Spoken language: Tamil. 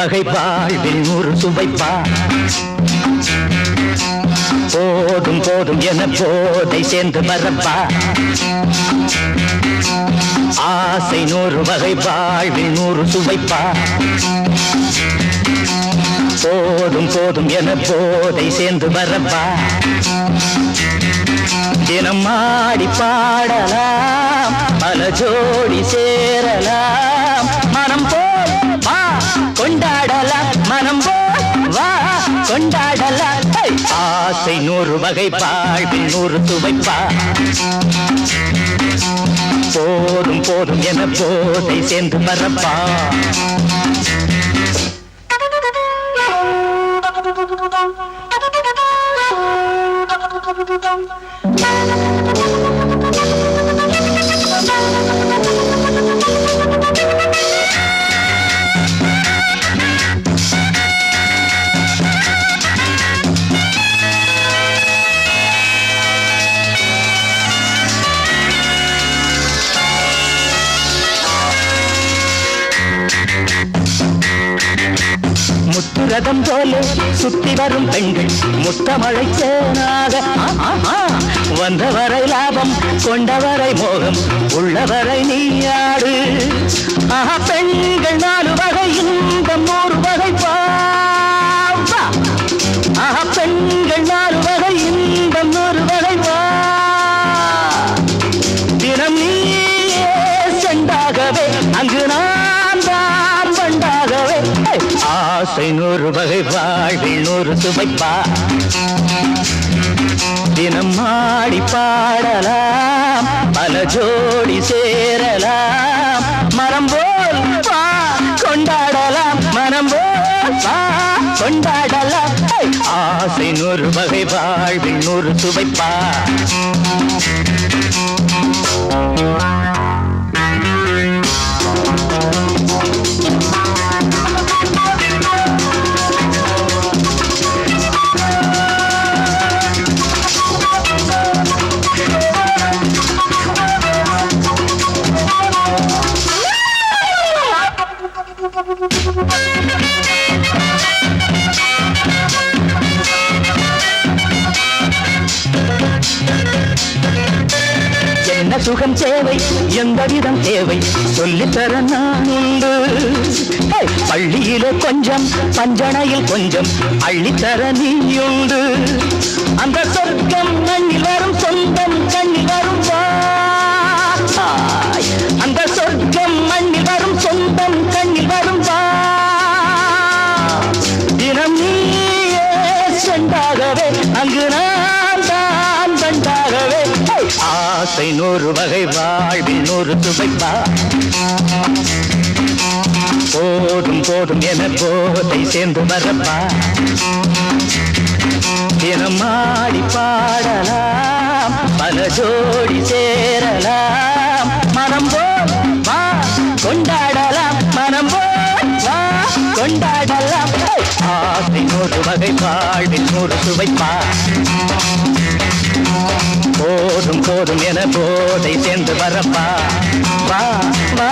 வகை வாழ்வில் 100 சுவைப்பா. போதும் போதும் என போதை சேர்ந்து வரப்பா. ஆசை 100 வகை வாழ்வில் 100 சுவைப்பா. போதும் போதும் என போதை சேர்ந்து வரப்பா. தினம் ஆடி பாடலாம், பல ஜோடி சேரலாம். மனம் போல் வா கொண்டாடலாம், மனம் போல் வா கொண்டாடலாம். ஆசை 100 வகை வாழ்வில் 100 சுவைப்பா. போதும் போதும் என போதை சேர்ந்து வரப்பா. முத்துரதம் போல சுத்தி வரும் பெண்கள் முத்தமழை தேனாக. வந்தவரை லாபம், கொண்டவரை மோகம், உள்ளவரை நீயாடு. பெண்கள் 4 வகை, இன்பம் 100 வகை பா. பெண்கள் 4 வகை, இன்பம் 100 வகை பா. தினம் நீயே செண்டாகவே, அங்கு நான் தான் பண்டாகவே. ஆசை 100 வகை வாழ்வில் 100 சுவைப்பா. தினம் ஆடி பாடலாம், பல ஜோடி சேரலாம். மனம் போல் வா கொண்டாடலாம், மனம் போல் வா கொண்டாடலாம். ஆசை 100 வகை வாழ்வில் 100 சுவைப்பா. என்ன சுகம் தேவை, எந்த விதம் தேவை, சொல்லித்தர நான் உண்டு. பள்ளியிலே கொஞ்சம், பஞ்சனையில் கொஞ்சம், அள்ளித்தர நீயுண்டு. அந்த சொர்க்கம் கண்ணில் வரும், சொந்தம் கண்ணில் வரும் வா. அந்த சொர்க்கம் மண்ணில் வரும், சொந்தம் கண்ணில் வரும் வா. தினம் நீயே செண்டாகவே, அங்கு நான் தான் பண்டாகவே. ஆசை 100 வகை வாழ்வில் 100 சுவைப்பா. போதும் போதும் என போதை சேர்ந்து வரப்பா. தினம் ஆடி பாடலாம், பல ஜோடி சேரலாம். மனம் போல் வா கொண்டாடலாம், மனம் போல் வா கொண்டாடலாம். ஆசை 100 வகை வாழ்வில் 100 சுவைப்பா. போதும் போதும் என போதை சேர்ந்து வரப்பா. வா வா.